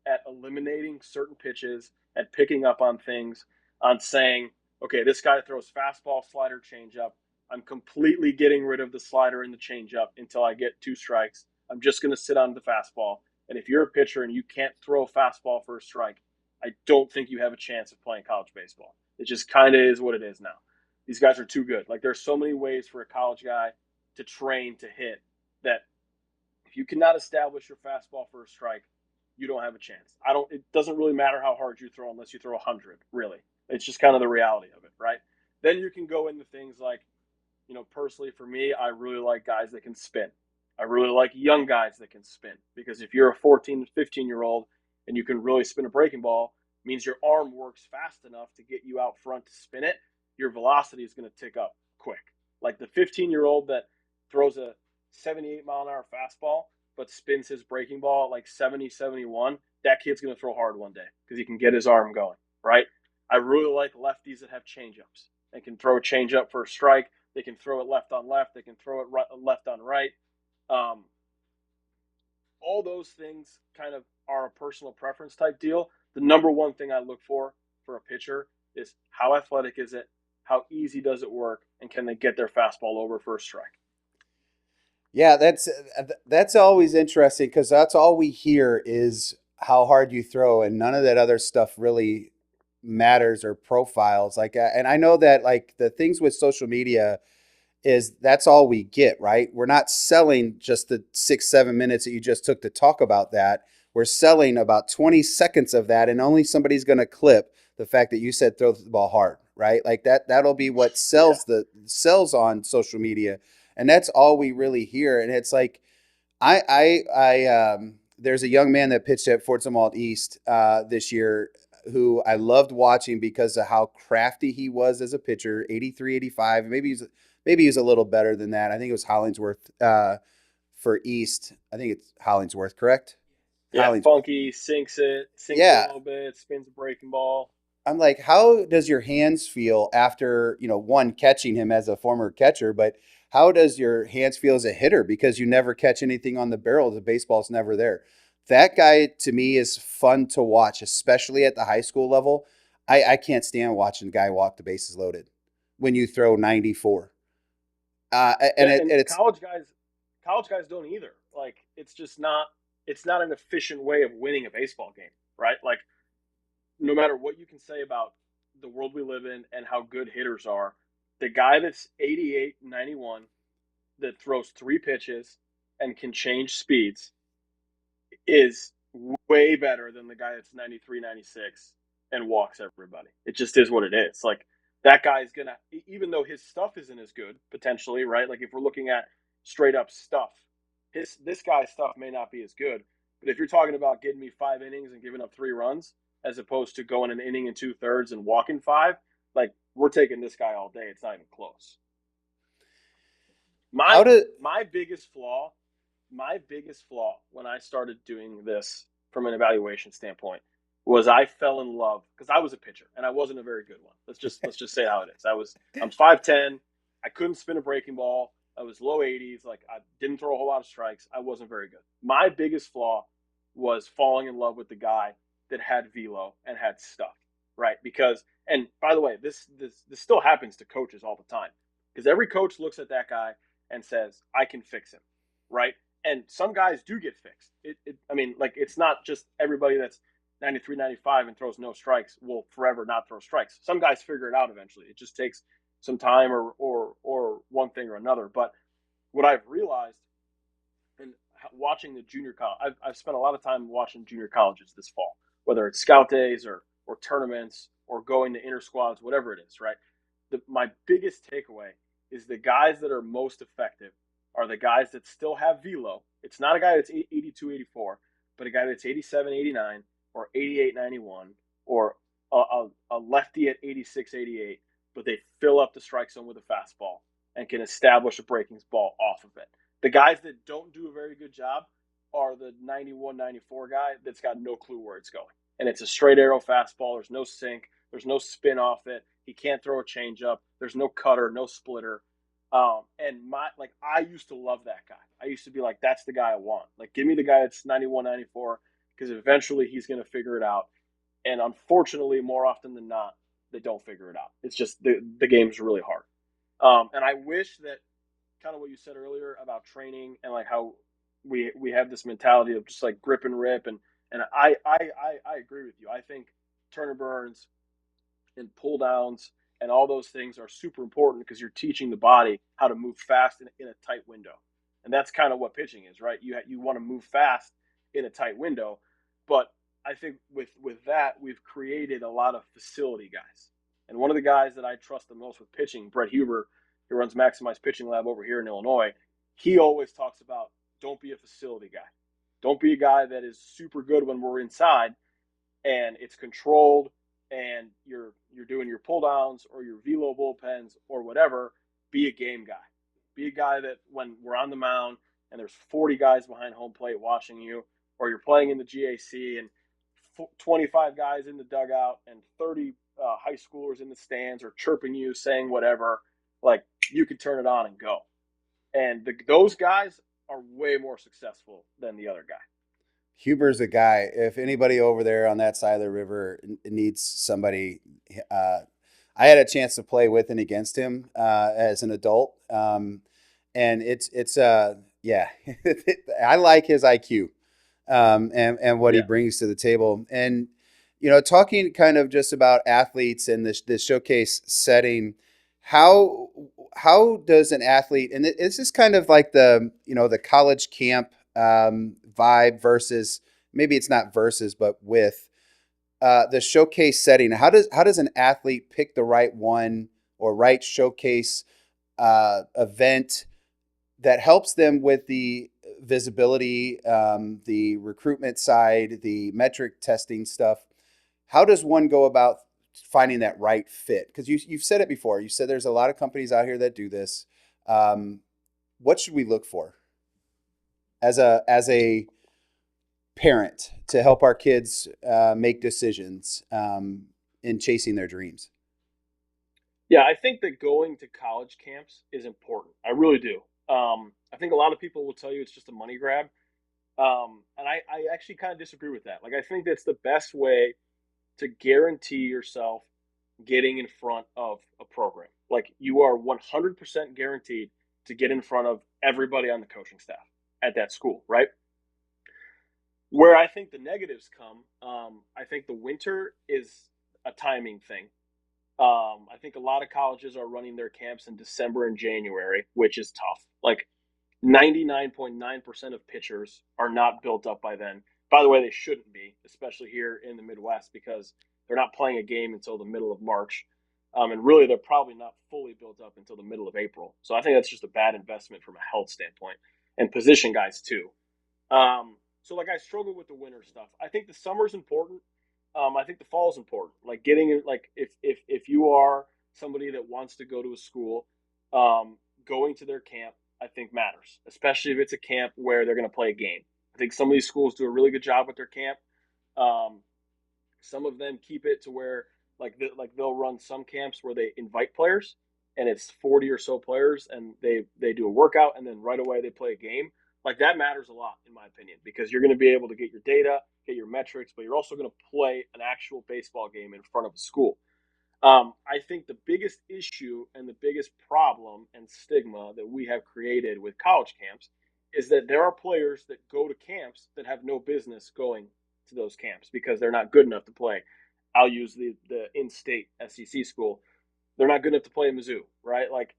at eliminating certain pitches, at picking up on things, on saying, okay, this guy throws fastball, slider, changeup. I'm completely getting rid of the slider and the changeup until I get 2 strikes. I'm just going to sit on the fastball. And if you're a pitcher and you can't throw a fastball for a strike, I don't think you have a chance of playing college baseball. It just kind of is what it is now. These guys are too good. Like there's so many ways for a college guy to train to hit that if you cannot establish your fastball for a strike, you don't have a chance. It doesn't really matter how hard you throw unless you throw 100, really. It's just kind of the reality of it, right? Then you can go into things like, personally for me, I really like guys that can spin. I really like young guys that can spin because if you're a 14, 15-year-old and you can really spin a breaking ball, it means your arm works fast enough to get you out front to spin it. Your velocity is going to tick up quick. Like the 15-year-old that throws a 78-mile-an-hour fastball but spins his breaking ball at like 70, 71, that kid's going to throw hard one day because he can get his arm going, right? I really like lefties that have changeups. They can throw a changeup for a strike. They can throw it left on left. They can throw it left on right. All those things kind of are a personal preference type deal. The number one thing I look for a pitcher is how athletic is it, how easy does it work, and can they get their fastball over for a strike? Yeah, that's always interesting because that's all we hear is how hard you throw, and none of that other stuff really matters or profiles. Like, and I know that like the things with social media is that's all we get, right? We're not selling just the 6-7 minutes that you just took to talk about that. We're selling about 20 seconds of that, and only somebody's going to clip the fact that you said throw the ball hard, right? Like that'll be what sells on social media, and that's all we really hear. And it's like there's a young man that pitched at Fort Zumwalt East this year who I loved watching because of how crafty he was as a pitcher. 83, 85, maybe he's a little better than that. I think it was Hollingsworth for East. I think it's Hollingsworth, correct? Yeah, Hollingsworth. funky, sinks it a little bit, spins a breaking ball. I'm like, how does your hands feel after, one, catching him as a former catcher, but how does your hands feel as a hitter? Because you never catch anything on the barrel. The baseball's never there. That guy, to me, is fun to watch, especially at the high school level. I can't stand watching a guy walk the bases loaded when you throw 94. It's college guys don't either. Like it's not an efficient way of winning a baseball game, right? Like no matter what you can say about the world we live in and how good hitters are, the guy that's 88, 91 that throws 3 pitches and can change speeds is way better than the guy that's 93, 96 and walks everybody. It just is what it is. Like, that guy's going to, even though his stuff isn't as good, potentially, right? Like, if we're looking at straight up stuff, this guy's stuff may not be as good. But if you're talking about getting me 5 innings and giving up 3 runs, as opposed to going an inning and 2/3 and walking 5, like, we're taking this guy all day. It's not even close. My biggest flaw when I started doing this from an evaluation standpoint was I fell in love because I was a pitcher and I wasn't a very good one. Let's just say how it is. I'm 5'10". I couldn't spin a breaking ball. I was low 80s. Like, I didn't throw a whole lot of strikes. I wasn't very good. My biggest flaw was falling in love with the guy that had velo and had stuff, right? Because, and by the way, this still happens to coaches all the time, because every coach looks at that guy and says, I can fix him, right? And some guys do get fixed. I mean, like, it's not just everybody that's 93, 95 and throws no strikes will forever not throw strikes. Some guys figure it out eventually. It just takes some time or one thing or another. But what I've realized, and watching the junior college, I've spent a lot of time watching junior colleges this fall, whether it's scout days or tournaments or going to inter squads, whatever it is, right? My biggest takeaway is the guys that are most effective are the guys that still have velo. It's not a guy that's 82, 84, but a guy that's 87, 89, or 88, 91, or a lefty at 86, 88, but they fill up the strike zone with a fastball and can establish a breaking ball off of it. The guys that don't do a very good job are the 91, 94 guy that's got no clue where it's going. And it's a straight arrow fastball. There's no sink. There's no spin off it. He can't throw a changeup. There's no cutter, no splitter. And I used to love that guy. I used to be like, that's the guy I want. Like, give me the guy that's 91, 94, because eventually he's going to figure it out. And unfortunately, more often than not, they don't figure it out. It's just the game's really hard. And I wish that, kind of what you said earlier about training and like how we have this mentality of just like grip and rip. And I agree with you. I think turn and burns and pull downs and all those things are super important because you're teaching the body how to move fast in a tight window. And that's kind of what pitching is, right? You want to move fast in a tight window. But I think with that, we've created a lot of facility guys. And one of the guys that I trust the most with pitching, Brett Huber, who runs Maximize Pitching Lab over here in Illinois, he always talks about, don't be a facility guy. Don't be a guy that is super good when we're inside and it's controlled and you're doing your pull downs or your velo bullpens or whatever. Be a game guy. Be a guy that when we're on the mound and there's 40 guys behind home plate watching you, or you're playing in the GAC and 25 guys in the dugout and 30 high schoolers in the stands or chirping you, saying whatever, like, you can turn it on and go. And those guys are way more successful than the other guy. Huber's a guy. If anybody over there on that side of the river needs somebody, I had a chance to play with and against him as an adult, and it's yeah, I like his IQ and what he brings to the table. And talking kind of just about athletes and this showcase setting, how does an athlete, and this is kind of like the college camp vibe versus, maybe it's not versus, but with the showcase setting. How does an athlete pick the right one or right showcase event that helps them with the visibility, the recruitment side, the metric testing stuff? How does one go about finding that right fit? Because you've said it before. You said there's a lot of companies out here that do this. What should we look for as a parent to help our kids make decisions in chasing their dreams? Yeah, I think that going to college camps is important. I really do. I think a lot of people will tell you it's just a money grab. And I actually kind of disagree with that. Like, I think that's the best way to guarantee yourself getting in front of a program. Like, you are 100% guaranteed to get in front of everybody on the coaching staff at that school, right? Where I think the negatives come, I think the winter is a timing thing. I think a lot of colleges are running their camps in December and January, which is tough. Like, 99.9% of pitchers are not built up by then. By the way, they shouldn't be, especially here in the Midwest, because they're not playing a game until the middle of March. And really, they're probably not fully built up until the middle of April. So I think that's just a bad investment from a health standpoint, and position guys too. So like I struggle with the winter stuff. I think the summer's important. I think the fall is important. Like getting like if you are somebody that wants to go to a school, going to their camp, I think matters, especially if it's a camp where they're going to play a game. I think some of these schools do a really good job with their camp. Um, some of them keep it to where they'll run some camps where they invite players, and it's 40 or so players, and they do a workout, and then right away they play a game. Like that matters a lot in my opinion, because you're going to be able to get your data, get your metrics, but you're also going to play an actual baseball game in front of a school. I think the biggest issue and the biggest problem and stigma that we have created with college camps is that there are players that go to camps that have no business going to those camps because they're not good enough to play. I'll use the in-state SEC school. They're not good enough to play in Mizzou, right? Like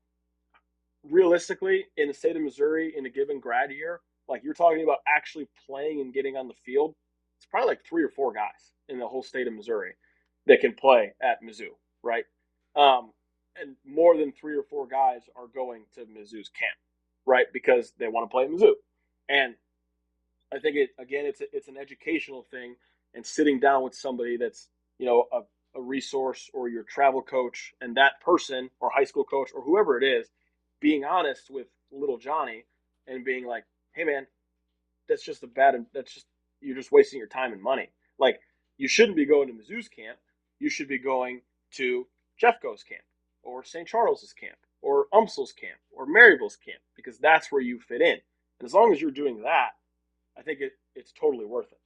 realistically, in the state of Missouri, in a given grad year, like you're talking about actually playing and getting on the field, it's probably like 3 or 4 guys in the whole state of Missouri that can play at Mizzou, right? And more than 3 or 4 guys are going to Mizzou's camp, right? Because they want to play at Mizzou. And I think it's an educational thing, and sitting down with somebody that's a resource or your travel coach, and that person or high school coach or whoever it is, being honest with little Johnny and being like, hey man, you're just wasting your time and money. Like you shouldn't be going to Mizzou's camp. You should be going to Jeffco's camp or St. Charles's camp or Umsel's camp or Maryville's camp, because that's where you fit in. And as long as you're doing that, I think it's totally worth it.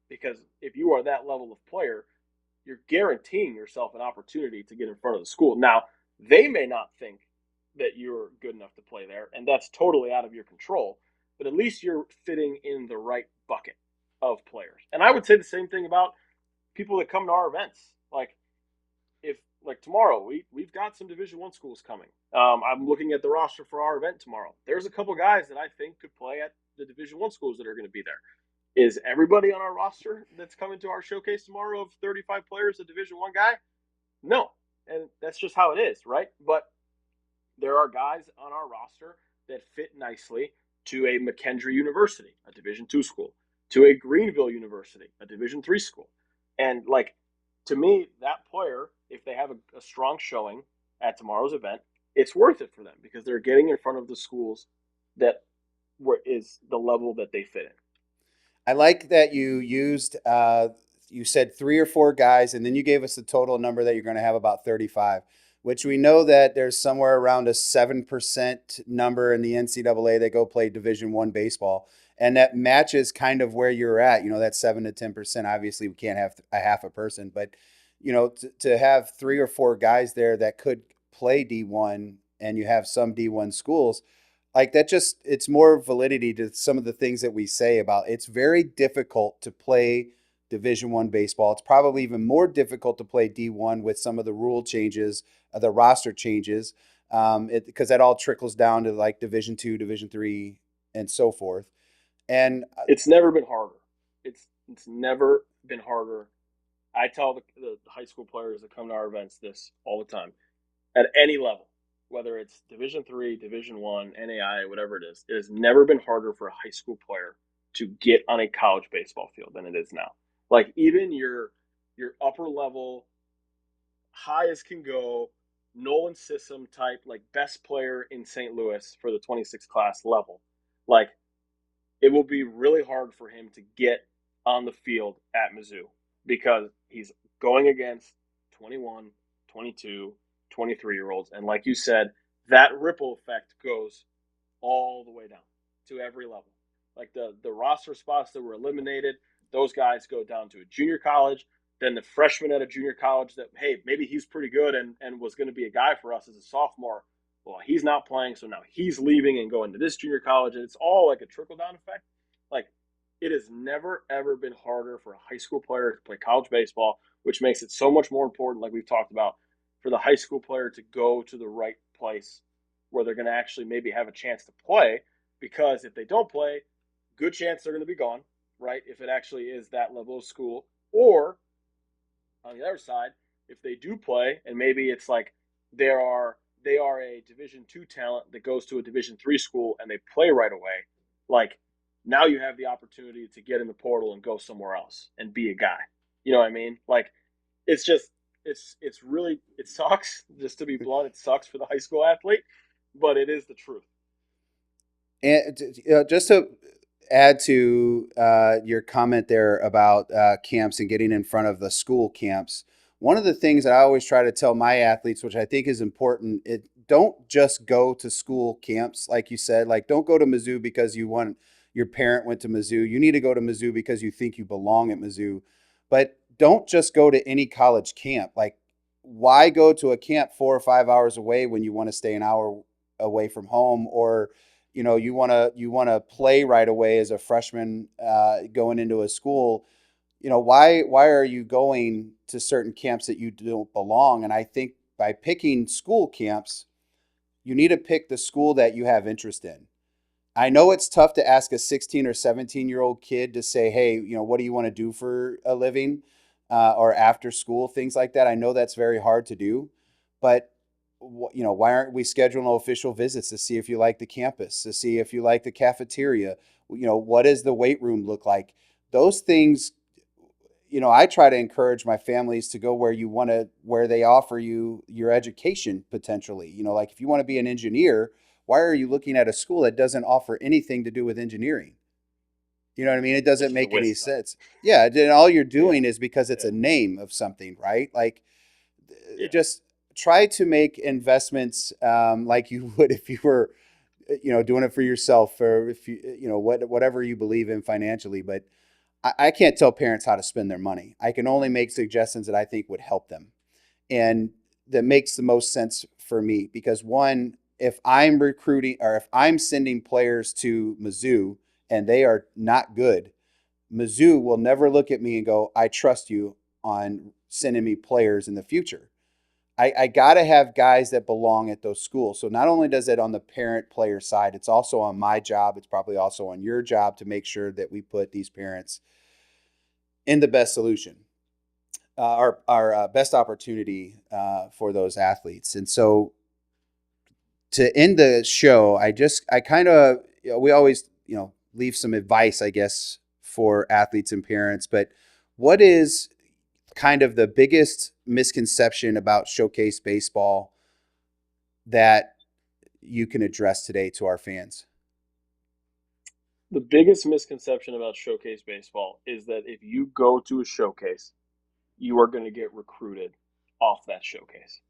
Because if you are that level of player, you're guaranteeing yourself an opportunity to get in front of the school. Now, they may not think that you're good enough to play there, and that's totally out of your control, but at least you're fitting in the right bucket of players. And I would say the same thing about people that come to our events. Like tomorrow, we've got some Division I schools coming. I'm looking at the roster for our event tomorrow. There's a couple guys that I think could play at the Division I schools that are going to be there. Is everybody on our roster that's coming to our showcase tomorrow of 35 players a Division I guy? No. And that's just how it is, right? But there are guys on our roster that fit nicely to a McKendree University, a Division II school, to a Greenville University, a Division III school. And like, to me, that player, if they have a strong showing at tomorrow's event, it's worth it for them because they're getting in front of the schools that is the level that they fit in. I like that you used, you said 3 or 4 guys, and then you gave us the total number that you're going to have about 35, which we know that there's somewhere around a 7% number in the NCAA that go play Division I baseball. And that matches kind of where you're at, that 7 to 10%. Obviously, we can't have a half a person, but, to have 3 or 4 guys there that could play D1, and you have some D1 schools, like that it's more validity to some of the things that we say about it's very difficult to play Division I baseball. It's probably even more difficult to play D1 with some of the rule changes, the roster changes, because that all trickles down to like Division II, Division III, and so forth. And it's never been harder. It's never been harder. I tell the high school players that come to our events this all the time, at any level, whether it's Division III, Division I, NAI, whatever it has never been harder for a high school player to get on a college baseball field than it is now. Like even your upper level, high as can go, Nolan Sissom type, like best player in St. Louis for the 26 class level, like it will be really hard for him to get on the field at Mizzou because he's going against 21, 22, 23-year-olds. And like you said, that ripple effect goes all the way down to every level. Like the roster spots that were eliminated, those guys go down to a junior college. Then the freshman at a junior college that, hey, maybe he's pretty good and was going to be a guy for us as a sophomore. Well, he's not playing, so now he's leaving and going to this junior college. And it's all like a trickle-down effect. Like, it has never, ever been harder for a high school player to play college baseball, which makes it so much more important, like we've talked about, for the high school player to go to the right place where they're going to actually maybe have a chance to play. Because if they don't play, good chance they're going to be gone, right, if it actually is that level of school. Or On the other side, if they do play, and maybe it's like they are a Division II talent that goes to a Division III school and they play right away, like now you have the opportunity to get in the portal and go somewhere else and be a guy. You know what I mean? Like it's just it's really it sucks, just to be blunt. It sucks for the high school athlete, but it is the truth. And just to add to your comment there about camps and getting in front of the school camps, one of the things that I always try to tell my athletes, which I think is important, don't just go to school camps, like you said. Like, don't go to Mizzou because your parent went to Mizzou. You need to go to Mizzou because you think you belong at Mizzou. But don't just go to any college camp. Like, why go to a camp 4 or 5 hours away when you want to stay an hour away from home? Or you want to play right away as a freshman going into a school. Why are you going to certain camps that you don't belong? And I think by picking school camps, you need to pick the school that you have interest in. I know it's tough to ask a 16 or 17-year-old kid to say, hey, what do you want to do for a living, or after school, things like that. I know that's very hard to do, but why aren't we scheduling official visits to see if you like the campus, to see if you like the cafeteria? What does the weight room look like? Those things, I try to encourage my families to go where they offer you your education potentially. Like if you want to be an engineer, why are you looking at a school that doesn't offer anything to do with engineering? You know what I mean? It Just doesn't for the make any waste time. sense. Yeah, then all you're Yeah, doing is because it's yeah, a name of something, right? Like, yeah. just try to make investments like you would if you were, doing it for yourself, or if whatever you believe in financially. But I can't tell parents how to spend their money. I can only make suggestions that I think would help them, and that makes the most sense for me. Because one, if I'm recruiting or if I'm sending players to Mizzou and they are not good, Mizzou will never look at me and go, I trust you on sending me players in the future. I got to have guys that belong at those schools. So not only does it on the parent player side, it's also on my job. It's probably also on your job to make sure that we put these parents in the best solution, our best opportunity for those athletes. And so to end the show, I kind of, we always, leave some advice, I guess, for athletes and parents. But what is kind of the biggest misconception about showcase baseball that you can address today to our fans? The biggest misconception about showcase baseball is that if you go to a showcase, you are going to get recruited off that showcase.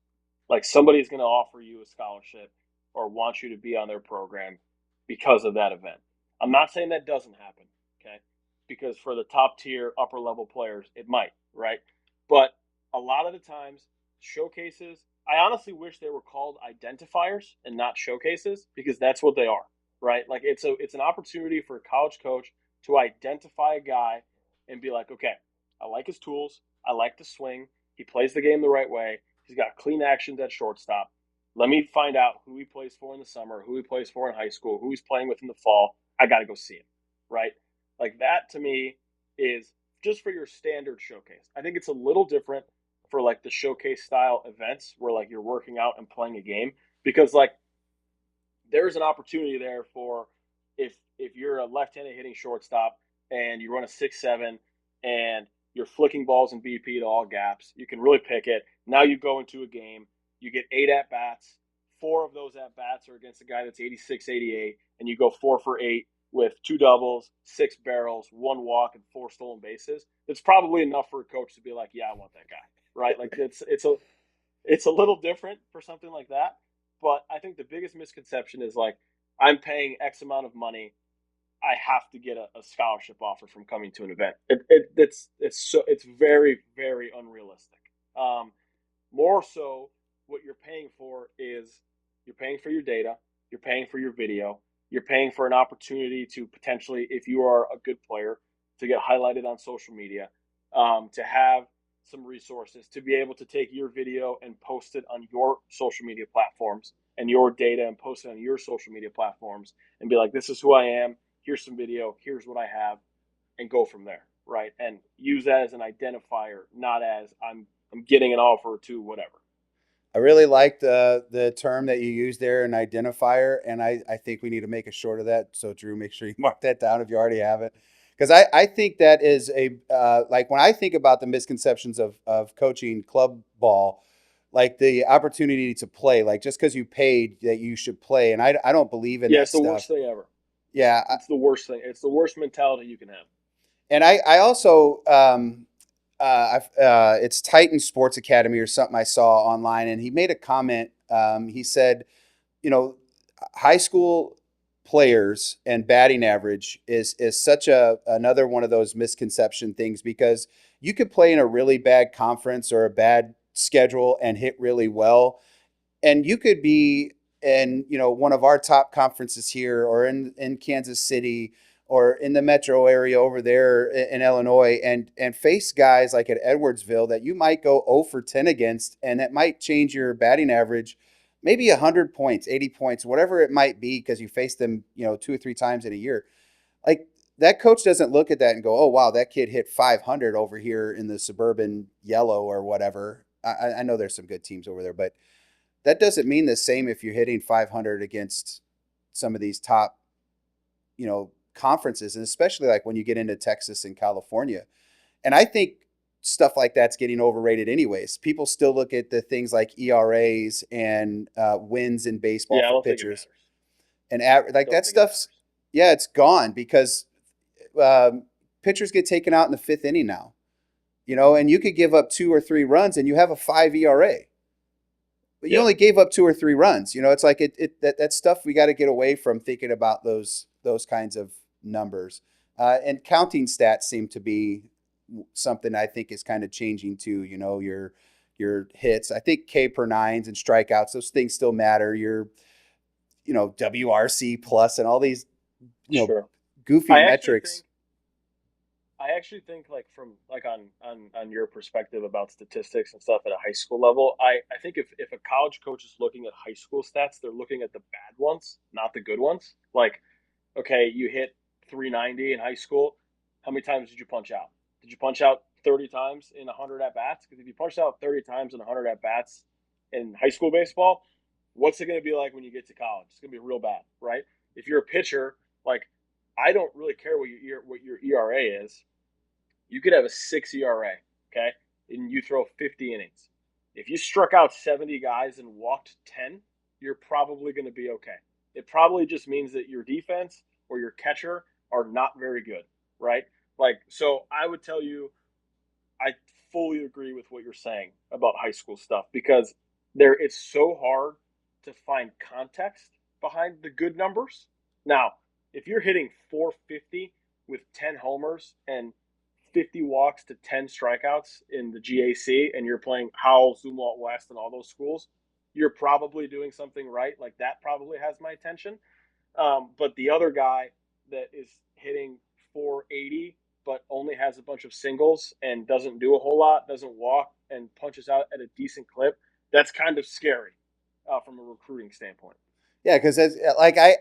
Like somebody's going to offer you a scholarship or want you to be on their program because of that event. I'm not saying that doesn't happen, okay? Because for the top tier, upper level players, it might, right? But a lot of the times, showcases, I honestly wish they were called identifiers and not showcases, because that's what they are, right? Like it's an opportunity for a college coach to identify a guy and be like, okay, I like his tools, I like the swing, he plays the game the right way, he's got clean actions at shortstop. Let me find out who he plays for in the summer, who he plays for in high school, who he's playing with in the fall. I got to go see him, right? Like that to me is just for your standard showcase. I think it's a little different for like the showcase style events where like you're working out and playing a game, because like there's an opportunity there for if you're a left-handed hitting shortstop and you run a 6-7 and you're flicking balls in BP to all gaps, you can really pick it. Now you go into a game, you get 8 at bats. 4 of those at bats are against a guy that's 86, 88, and you go 4 for 8 with 2 doubles, 6 barrels, 1 walk, and 4 stolen bases. It's probably enough for a coach to be like, yeah, I want that guy, right? Like it's a little different for something like that. But I think the biggest misconception is like, I'm paying X amount of money, I have to get a scholarship offer from coming to an event. It's very, very unrealistic. More so, what you're paying for is you're paying for your data, you're paying for your video, you're paying for an opportunity to potentially, if you are a good player, to get highlighted on social media, to have some resources, to be able to take your video and post it on your social media platforms, and your data and post it on your social media platforms, and be like, this is who I am, here's some video, here's what I have, and go from there. right? And use that as an identifier, not as I'm getting an offer to whatever. I really like the term that you used there, an identifier, and I think we need to make a short of that. So Drew, make sure you mark that down if you already have it, because I think that is a like when I think about the misconceptions of coaching club ball, like the opportunity to play, like just because you paid that you should play, and I don't believe in Yeah, that it's the stuff. worst thing ever. Yeah, It's the worst thing. It's the worst mentality you can have. and I also it's Titan Sports Academy or something I saw online, and he made a comment. He said, you know, high school players and batting average is such a another one of those misconception things, because you could play in a really bad conference or a bad schedule and hit really well, and you could be in one of our top conferences here, or in Kansas City, or in the metro area over there in Illinois, and face guys like at Edwardsville that you might go 0 for 10 against, and it might change your batting average maybe 100 points, 80 points, whatever it might be, because you face them 2 or 3 times in a year. Like, that coach doesn't look at that and go, oh wow, that kid hit 500 over here in the suburban yellow or whatever. I know there's some good teams over there, but that doesn't mean the same if you're hitting 500 against some of these top, conferences, and especially like when you get into Texas and California. And I think stuff like that's getting overrated anyways. People still look at the things like ERAs and wins in baseball Yeah, I for don't think it pitchers, matters. and like Don't that think it stuff's, matters. yeah, it's gone, because pitchers get taken out in the fifth inning now, and you could give up 2 or 3 runs and you have a 5 ERA. But you Yeah, only gave up 2 or 3 runs. It's like that stuff we got to get away from, thinking about those kinds of numbers. And counting stats seem to be something I think is kind of changing too. Your hits. I think K per nines and strikeouts, those things still matter. Your WRC plus and all these you know sure. goofy I actually metrics. think I actually think like from like on your perspective about statistics and stuff at a high school level, I think if a college coach is looking at high school stats, they're looking at the bad ones, not the good ones. Like, okay, you hit 390 in high school. How many times did you punch out? Did you punch out 30 times in 100 at bats? Because if you punched out 30 times in 100 at bats in high school baseball, what's it going to be like when you get to college? It's going to be real bad, right? If you're a pitcher, like, I don't really care what your ERA is. You could have a 6 ERA, okay, and you throw 50 innings. If you struck out 70 guys and walked 10, you're probably going to be okay. It probably just means that your defense or your catcher are not very good, right? Like, so I would tell you, I fully agree with what you're saying about high school stuff, because it's so hard to find context behind the good numbers. Now, if you're hitting 450 with 10 homers and 50 walks to 10 strikeouts in the GAC, and you're playing Howell, Zumwalt West, and all those schools, you're probably doing something right. Like, that probably has my attention. But the other guy that is hitting 480 but only has a bunch of singles and doesn't do a whole lot, doesn't walk, and punches out at a decent clip, that's kind of scary from a recruiting standpoint. Yeah, because like I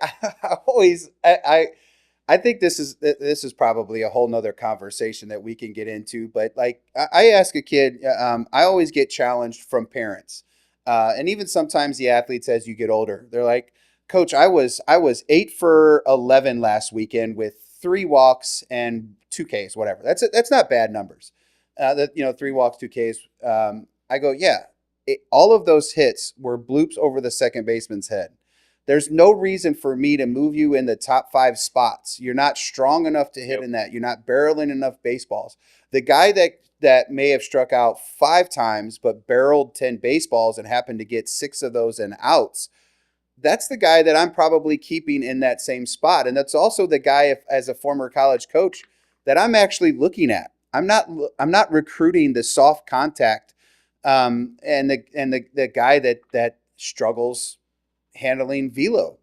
always I think this is probably a whole nother conversation that we can get into. But like I ask a kid, I always get challenged from parents, and even sometimes the athletes as you get older. They're like, "Coach, I was 8 for 11 last weekend with 3 walks and 2 Ks, whatever. That's not bad numbers. That 3 walks, 2 Ks. I go, yeah. All of those hits were bloops over the second baseman's head. There's no reason for me to move you in the top 5 spots. You're not strong enough to hit Yep. in that. You're not barreling enough baseballs. The guy that may have struck out 5 times but barreled 10 baseballs and happened to get 6 of those in outs, that's the guy that I'm probably keeping in that same spot. And that's also the guy, as a former college coach, that I'm actually looking at. I'm not recruiting the soft contact, and the guy that struggles handling velo.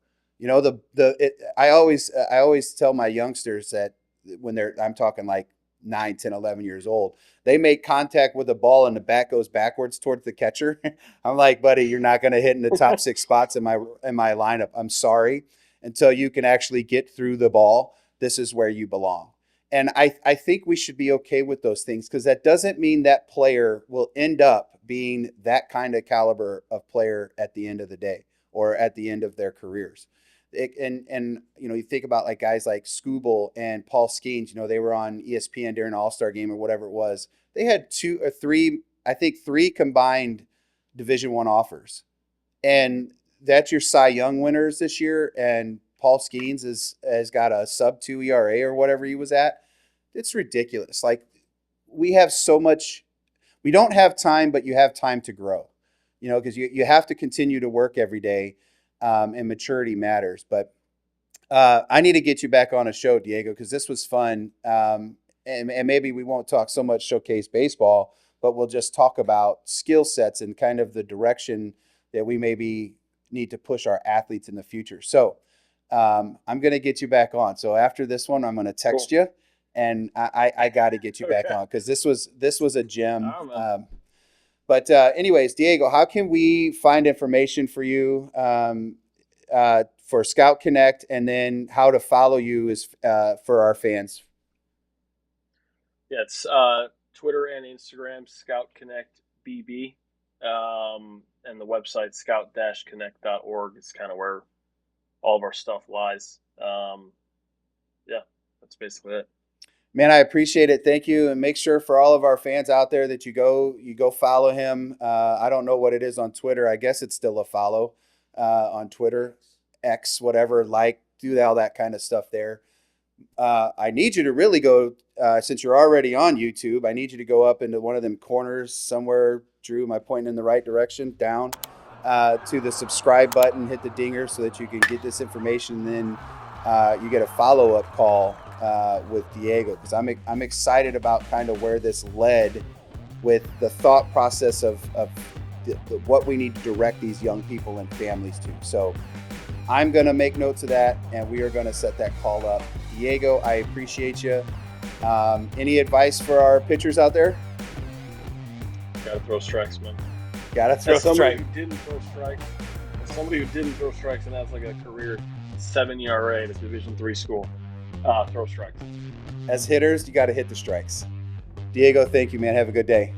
I always tell my youngsters that when I'm talking like 9, 10, 11 years old, they make contact with the ball and the bat goes backwards towards the catcher. I'm like, buddy, you're not going to hit in the top 6 spots in my lineup. I'm sorry. Until you can actually get through the ball, this is where you belong. And I think we should be okay with those things, because that doesn't mean that player will end up being that kind of caliber of player at the end of the day or at the end of their careers. And you think about like guys like Scooble and Paul Skeens, they were on ESPN during an All-Star game or whatever it was. They had three combined Division I offers. And that's your Cy Young winners this year. And Paul Skeens has got a sub-2 ERA or whatever he was at. It's ridiculous. Like, we have so much. We don't have time, but you have time to grow. Because you have to continue to work every day, and maturity matters. But I need to get you back on a show, Diego, because this was fun. And maybe we won't talk so much showcase baseball, but we'll just talk about skill sets and kind of the direction that we maybe need to push our athletes in the future. So I'm going to get you back on. So after this one, I'm going to text you, and I got to get you back on, because this was a gem. But anyways, Diego, how can we find information for you for Scout Connect, and then how to follow you is for our fans? Yeah, it's Twitter and Instagram, Scout Connect BB, and the website scout-connect.org is kind of where all of our stuff lies. Yeah, that's basically it. Man, I appreciate it. Thank you. And make sure for all of our fans out there that you go follow him. I don't know what it is on Twitter. I guess it's still a follow on Twitter, X, whatever, do all that kind of stuff there. I need you to really go, since you're already on YouTube, I need you to go up into one of them corners somewhere. Drew, am I pointing in the right direction? Down to the subscribe button, hit the dinger so that you can get this information. And then you get a follow-up call with Diego, because I'm excited about kind of where this led with the thought process of what we need to direct these young people and families to. So I'm going to make notes of that, and we are going to set that call up. Diego, I appreciate you. Any advice for our pitchers out there? Gotta throw strikes, man. Gotta throw strikes. Somebody who didn't throw strikes and has like a career 7 ERA at a Division III school. Throw strikes. As hitters, you got to hit the strikes. Diego, thank you, man. Have a good day.